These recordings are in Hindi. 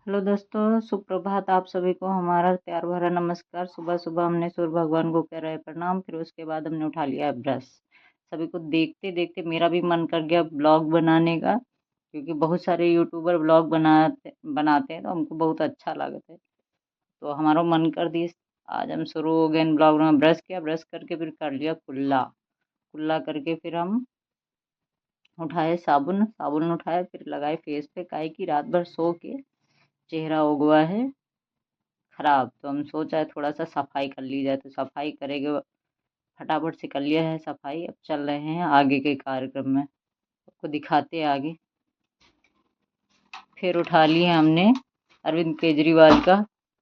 हेलो दोस्तों, सुप्रभात। आप सभी को हमारा प्यार भरा नमस्कार। सुबह सुबह हमने सूर्य भगवान को कह रहे प्रणाम, फिर उसके बाद हमने उठा लिया ब्रश। सभी को देखते देखते मेरा भी मन कर गया ब्लॉग बनाने का, क्योंकि बहुत सारे यूट्यूबर ब्लॉग बनाते बनाते हैं तो हमको बहुत अच्छा लगता है। तो हमारा मन कर दी, आज हम शुरू हो गए इन ब्लॉग में। ब्रश किया, ब्रश करके फिर कर लिया कुल्ला। कुल्ला करके फिर हम उठाए साबुन, साबुन उठाए फिर लगाए फेस पे। काहे की रात भर सो के चेहरा हो गया है खराब, तो हम सोचा है थोड़ा सा सफाई कर ली जाए, तो सफाई करेंगे। फटाफट से कर लिया है सफाई। अब चल रहे हैं आगे के कार्यक्रम में, आपको दिखाते हैं आगे। फिर उठा लिए हमने अरविंद केजरीवाल का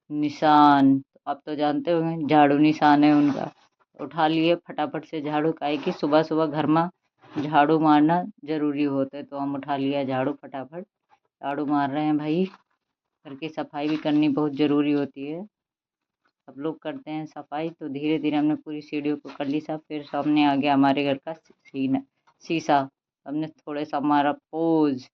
निशान। तो आप तो जानते होंगे झाड़ू निशान है उनका। उठा लिए फटाफट से झाड़ू, काहे कि सुबह सुबह घर में झाड़ू मारना जरूरी होता है, तो हम उठा लिया झाड़ू फटाफट। झाड़ू मार रहे हैं भाई। घर की सफाई भी करनी बहुत ज़रूरी होती है। सब लोग करते हैं सफाई, तो धीरे धीरे हमने पूरी सीढ़ियों को कर ली साफ। फिर सामने आ गया हमारे घर का शीशा। हमने थोड़े सा हमारा पोज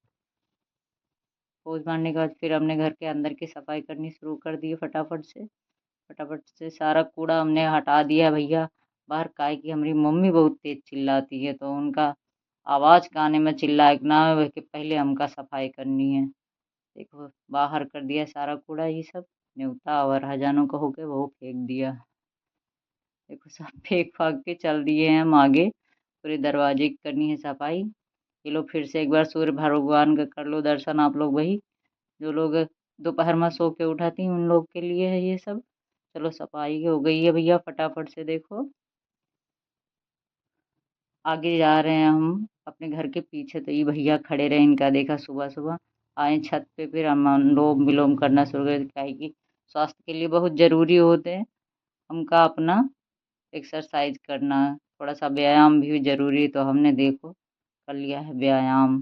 पोज मारने के बाद फिर हमने घर के अंदर की सफाई करनी शुरू कर दी फटाफट से। फटाफट से सारा कूड़ा हमने हटा दिया भैया बाहर। काहे की हमारी मम्मी बहुत तेज चिल्लाती है, तो उनका आवाज़ काने में चिल्लाए ना वह कि पहले हमका सफाई करनी है। देखो बाहर कर दिया सारा कूड़ा, ये सब न्योता और हजानों का होके वो फेंक दिया। देखो सब फेंक फाक के चल दिए हैं हम आगे। पूरे दरवाजे की करनी है सफाई। ये लो फिर से एक बार सूर्य भगवान का कर लो दर्शन आप लोग, वही जो लोग दोपहर में सो के उठाती हैं उन लोग के लिए है ये सब। चलो सफाई हो गई है भैया, फटाफट से देखो आगे जा रहे हैं हम अपने घर के पीछे। तो ये भैया खड़े रहे, इनका देखा सुबह सुबह आए छत पे, फिर हम अनुलोम विलोम करना शुरू कर दिया। कि स्वास्थ्य के लिए बहुत जरूरी होते हैं हमका अपना एक्सरसाइज करना, थोड़ा सा व्यायाम भी जरूरी, तो हमने देखो कर लिया है व्यायाम।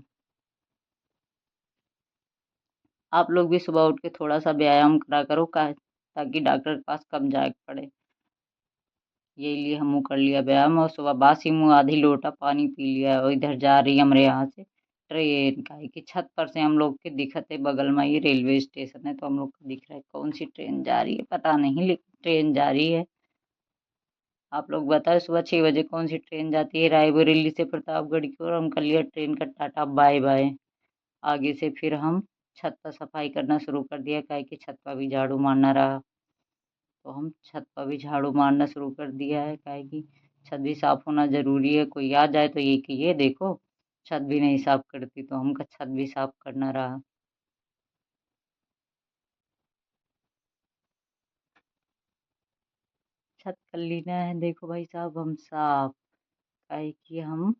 आप लोग भी सुबह उठ के थोड़ा सा व्यायाम करा करो का, ताकि डॉक्टर के पास कम जाए पड़े। यही लिए हमू कर लिया व्यायाम, और सुबह बासी मुँह आधी लोटा पानी पी लिया। और इधर जा रही है हमारे यहाँ से ट्रेन। का है कि छत पर से हम लोग के दिखत है, बगल में ही रेलवे स्टेशन है, तो हम लोग को दिख रहा है कौन सी ट्रेन जा रही है पता नहीं, लेकिन ट्रेन जा रही है। आप लोग बताएं सुबह 6 बजे कौन सी ट्रेन जाती है रायबरेली से प्रतापगढ़ की ओर। हम कर लिया ट्रेन का टाटा बाय बाय। आगे से फिर हम छत पर सफाई करना शुरू कर दिया, काहे कि छत पर भी झाड़ू मारना रहा, तो हम छत पर भी झाड़ू मारना शुरू कर दिया है। काहे कि छत भी साफ होना जरूरी है। कोई आ जाए तो ये कि ये देखो छत भी नहीं साफ करती, तो हमका छत भी साफ करना रहा। छत कर लेना है देखो भाई साहब हम साफ। काहे कि हम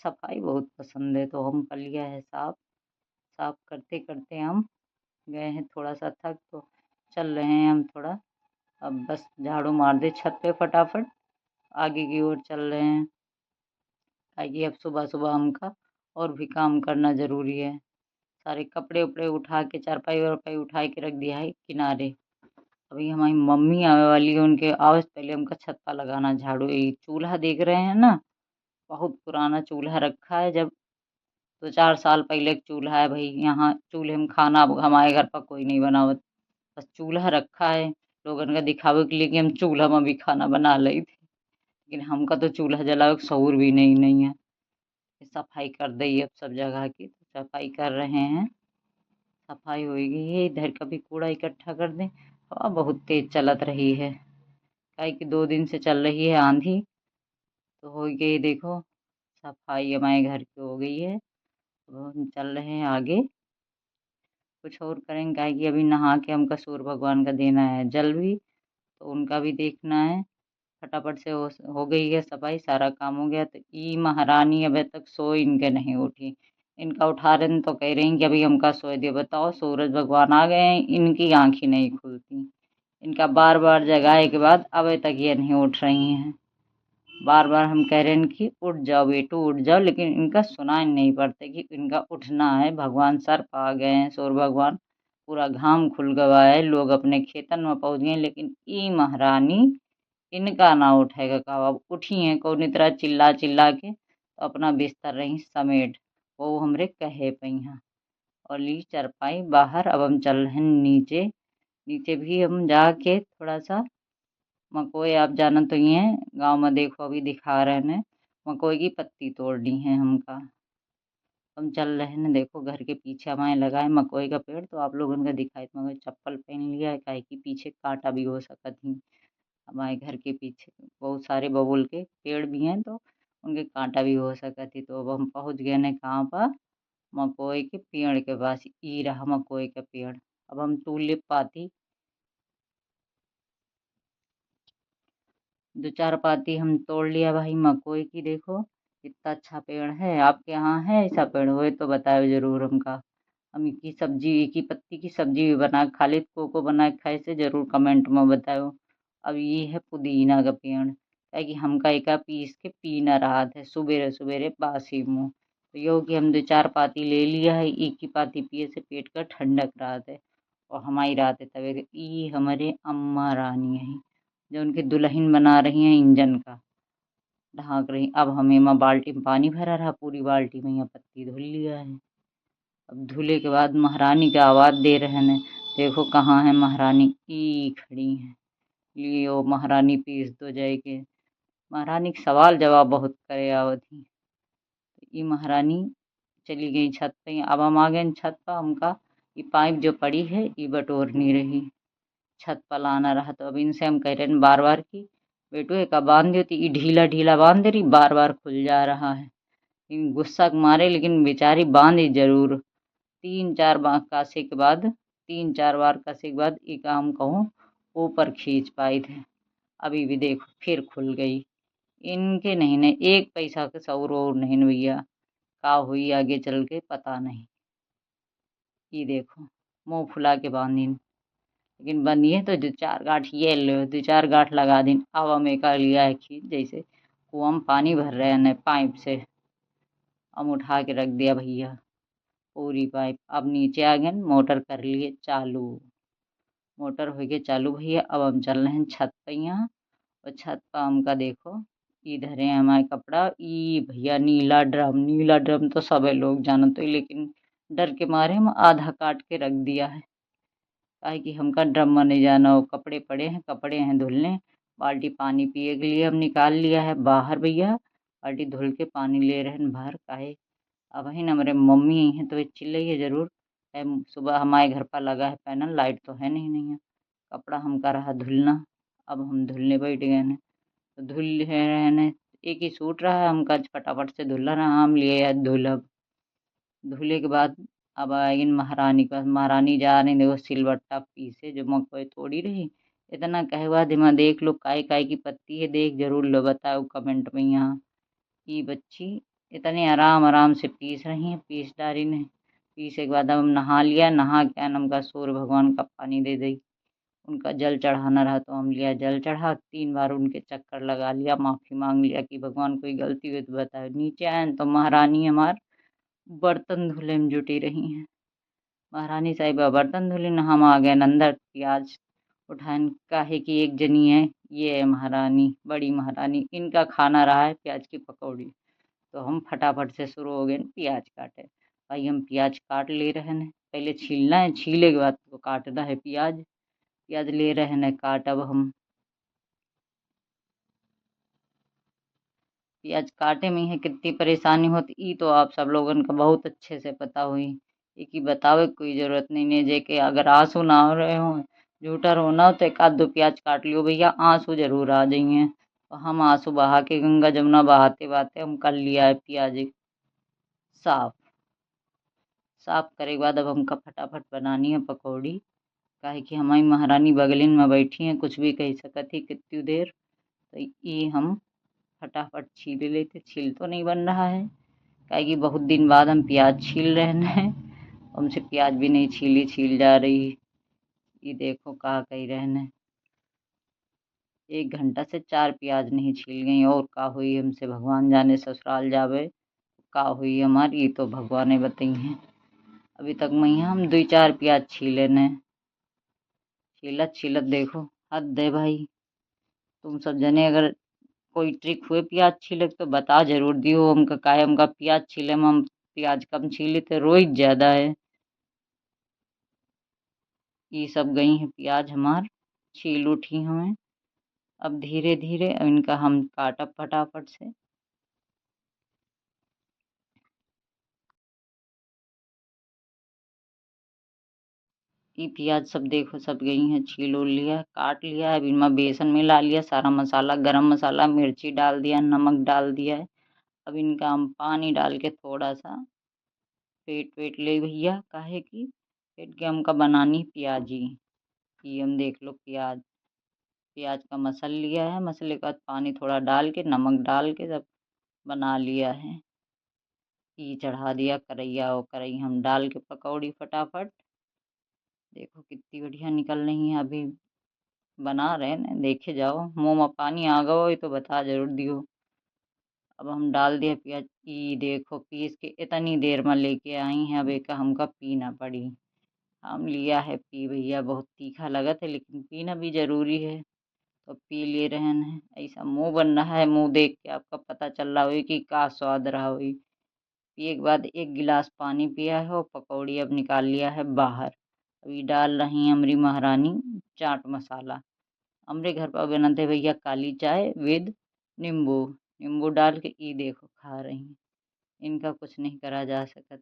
सफाई बहुत पसंद है, तो हम कर लिया है साफ। साफ करते करते हम गए हैं थोड़ा सा थक, तो चल रहे हैं हम थोड़ा। अब बस झाड़ू मार दे छत पे फटाफट, आगे की ओर चल रहे हैं। ताकि अब सुबह सुबह हमका और भी काम करना ज़रूरी है। सारे कपड़े उपड़े उठा के चारपाई वारपाई उठा के रख दिया है किनारे। अभी हमारी मम्मी आने वाली है, उनके आवाज़ पहले हमका छत पर लगाना झाड़ू। ये चूल्हा देख रहे हैं ना, बहुत पुराना चूल्हा रखा है। जब 2-4 साल पहले एक चूल्हा है भाई, यहाँ चूल्हे में खाना अब हमारे घर पर कोई नहीं बनावत। बस चूल्हा रखा है लोगन का दिखावे के लिए कि हम चूल्हा में भी खाना बना रही थी, लेकिन हमका तो चूल्हा जलावे का शऊर भी नहीं है। सफाई कर दी अब सब जगह की, तो सफाई कर रहे हैं। सफाई हो गई है, इधर का भी कूड़ा इकट्ठा कर दें। हवा बहुत तेज चलत रही है, काहे कि 2 दिन से चल रही है आंधी, तो हो गई देखो सफाई हमारे घर की हो गई है। अब हम चल रहे हैं आगे, कुछ और करेंगे। काहे कि अभी नहा के हमका सूर्य भगवान का देना है जल भी, तो उनका भी देखना है। फटाफट से हो गई है सफाई, सारा काम हो गया। तो ई महारानी अभी तक सो इनके नहीं उठी। इनका उठा रहे हैं तो कह रही हैं कि अभी हमका सोए दियो। बताओ सूरज भगवान आ गए हैं, इनकी आँख ही नहीं खुलती। इनका बार बार जगाए के बाद अभी तक ये नहीं उठ रही हैं। बार बार हम कह रहे हैं कि उठ जाओ बेटू उठ जाओ, लेकिन इनका सुनाई नहीं पड़ता कि इनका उठना है। भगवान सर पा गए हैं सूर्य भगवान, पूरा घाम खुल गया है, लोग अपने खेतन में पहुँच गए, लेकिन ई महारानी इनका ना उठेगा कहा। अब उठी हैं कौन तरह चिल्ला चिल्ला के, तो अपना बिस्तर रही समेट, वो हमरे कहे पई हैं। और ली चारपाई बाहर। अब हम चल रहे हैं नीचे। नीचे भी हम जाके थोड़ा सा मकोई, आप जाना तो ये है गाँव में, देखो अभी दिखा रहे हैं मकोई की पत्ती तोड़नी है हमका। हम चल रहे हैं, देखो घर के पीछे हमारे लगा है मकोई का पेड़, तो आप लोगों का दिखाई तो मगर चप्पल पहन लिया है, काहे कि पीछे कांटा भी हो सकत ही। हमारे घर के पीछे बहुत सारे बबूल के पेड़ भी हैं, तो उनके कांटा भी हो सकत ही। तो अब हम पहुंच गए हैं कहाँ पर, मकोई के पेड़ के पास। ई रहा मकोई का पेड़। अब हम तूले पाती, 2-4 पाती हम तोड़ लिया भाई मकोई की। देखो कितना अच्छा पेड़ है। आपके यहाँ है ऐसा पेड़? हो तो बताओ जरूर हमका। हम की सब्जी, की पत्ती की सब्जी भी बना के खा ले, को बना के खाए से जरूर कमेंट में बताओ। अब ये है पुदीना का पेड़, क्या कि हमका एका पीस के पी न रहा था सुबेरे सुबेरे बासी मुँह। तो यो कि हम 2-4 पाती ले लिया है, एक ही पाती पिए से पेट का ठंडक रहा है और हमारी रात है तबीयत। ई हमारे अम्मा रानी है जो उनके दुल्हन बना रही हैं इंजन का, ढाक रही। अब हमें माँ बाल्टी में पानी भरा रहा, पूरी बाल्टी में यहाँ पत्ती धुल लिया है। अब धुले के बाद महारानी का आवाज दे रहे हैं, देखो कहाँ है महारानी, ई खड़ी है। लियो महारानी पीस दो जाए के। महारानी के सवाल जवाब बहुत करे आवत ही। ई महारानी चली गई छत पे। अब हम आ गए छत पर। हमका ये पाइप जो पड़ी है ये बटोर नहीं रही, छत पर लाना रहा। तो अब इनसे हम कह रहे हैं बार बार की बेटो एक बांध दो, तो ये ढीला ढीला बांध दे रही, बार बार खुल जा रहा है। इन गुस्सा के मारे लेकिन बेचारी बांधी जरूर। 3-4 बार कासे के बाद, 3-4 बार कसे के बाद ये काम कहूँ ऊपर खींच पाई थे। अभी भी देखो फिर खुल गई। इनके नहीं ने एक पैसा का सौर और नहीं न भैया, का हुई आगे चल के पता नहीं। ये देखो मुंह फुला के बांधी, लेकिन बनिए तो 2-4 गांठ ये लो, 2-4 गांठ लगा दिन। अब हम एक लिया है खींच, जैसे कुआं में पानी भर रहे हैं पाइप से, हम उठा के रख दिया भैया पूरी पाइप। अब नीचे आ गए, मोटर कर लिए चालू। मोटर हो गई चालू भैया। अब हम चल रहे हैं छत पे यहाँ। और छत पर हमका देखो इधर है हमारे कपड़ा। ई भैया नीला ड्रम, नीला ड्रम तो सबे लोग जानते हो, लेकिन डर के मारे हम आधा काट के रख दिया है, काहे कि हमका ड्रम में नहीं जाना हो। कपड़े पड़े हैं, कपड़े हैं धुलने। बाल्टी पानी पिए के लिए हम निकाल लिया है बाहर भैया। बाल्टी धुल के पानी ले रहे हैं बाहर, काहे अब ही न हमारे मम्मी आई हैं तो वे चिल्लाइए जरूर। सुबह हमारे घर पर लगा है पैनल, लाइट तो है नहीं, नहीं है। कपड़ा हमका रहा धुलना। अब हम धुलने बैठ गए हैं, तो धुल रहे हैं। एक ही सूट रहा है हमका, फटाफट से धुला रहा हम लिए धुलब। धुले के बाद अब आएगी महारानी का। महारानी जा रही देखो सिलबट्टा पीसे, जो मकई तोड़ी रही। इतना कहे बाद मैं देख लो काय काय की पत्ती है, देख जरूर लो बताओ कमेंट में। यहाँ की बच्ची इतने आराम आराम से पीस रही है, पीस डाली ने। पीसे के बाद अब हम नहा लिया, नहा के नम का सूर्य भगवान का पानी दे दी। उनका जल चढ़ाना रहा तो हम लिया जल चढ़ा, 3 बार उनके चक्कर लगा लिया, माफ़ी मांग लिया कि भगवान कोई गलती हुई तो बताओ। नीचे आए तो महारानी हमार बर्तन धुले में जुटी रही हैं। महारानी साहिबा बर्तन धुली न, हम आ गए अंदर प्याज उठान, काहे की एक जनी है ये है महारानी, बड़ी महारानी, इनका खाना रहा है प्याज की पकौड़ी। तो हम फटाफट से शुरू हो गए प्याज काटे। भाई हम प्याज काट ले रहे हैं, पहले छीलना है, छीले के बाद तो काटना है प्याज। प्याज ले रहे हैं काट। अब हम प्याज काटे में है कितनी परेशानी होती ई तो आप सब लोगन का बहुत अच्छे से पता हुई। ये की बतावे की कोई जरूरत नहीं है, जे के अगर आंसू ना आ रहे हो, झूठा रोना हो तो 1-2 प्याज काट लियो भैया, आंसू जरूर आ जाइए। तो हम आंसू बहा के गंगा जमुना बहाते बहाते हम कर लिया है प्याज साफ। साफ करे के बाद अब हमका फटाफट बनानी है पकौड़ी, काहे कि हमारी महारानी बगलिन में बैठी हैं, कुछ भी कह सकत ही कितनी देर। तो ये हम फटाफट छील लेते। छील तो नहीं बन रहा है, काहे कि बहुत दिन बाद हम प्याज छील रहे हैं, हमसे प्याज भी नहीं छीली छील जा रही। ये देखो कहा कही रहने 1 घंटा से 4 प्याज नहीं छील गई, और का हुई हमसे भगवान जाने। ससुराल जावे का हुई हमारी, ये तो भगवान ने बताई हैं। अभी तक मैं हम 2-4 प्याज छीले ने, छीलत छीलत देखो हद है भाई। तुम सब जने अगर कोई ट्रिक हुए प्याज छीले तो बता जरूर दियो हमका, काहे हमका प्याज छीले में हम प्याज कम छीले थे, रोई ज्यादा है। ये सब गई हैं प्याज हमार छील उठी हमें। अब धीरे धीरे इनका हम काटब फटाफट से। ये प्याज सब देखो सब गई हैं छील उल लिया काट लिया है। अब इनमें बेसन मिला लिया सारा मसाला गरम मसाला मिर्ची डाल दिया नमक डाल दिया है। अब इनका हम पानी डाल के थोड़ा सा फेट वेट ले भैया काहे की फेट के हमका बनानी प्याजी। ये हम देख लो प्याज प्याज का मसल लिया है। मसले के बाद पानी थोड़ा डाल के नमक डाल के सब बना लिया है। ये चढ़ा दिया करैया और कढ़ाई हम डाल के पकौड़ी फटाफट। देखो कितनी बढ़िया निकल रही है। अभी बना रहे हैं देखे जाओ मुंह में पानी आ गया हो तो बता जरूर दियो। अब हम डाल दिया प्याज ई देखो पीस के इतनी देर में लेके आई हैं। अब एक हमका पीना पड़ी। हम लिया है पी भैया बहुत तीखा लगा था लेकिन पीना भी जरूरी है तो पी ले रहे हैं। ऐसा मुंह बन रहा है मुंह देख के आपका पता चल रहा हो कि का स्वाद रहा हो। पिए के बाद एक गिलास पानी पिया है और पकौड़ी अब निकाल लिया है बाहर। अभी डाल रही हैं हमारी महारानी चाट मसाला। हमारे घर पर बनते भैया काली चाय विद नींबू नींबू डाल के ई देखो खा रही हैं। इनका कुछ नहीं करा जा सकत।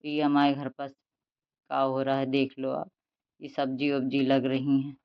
ये हमारे घर पर का हो रहा है देख लो आप। ये सब्जी वब्जी लग रही हैं।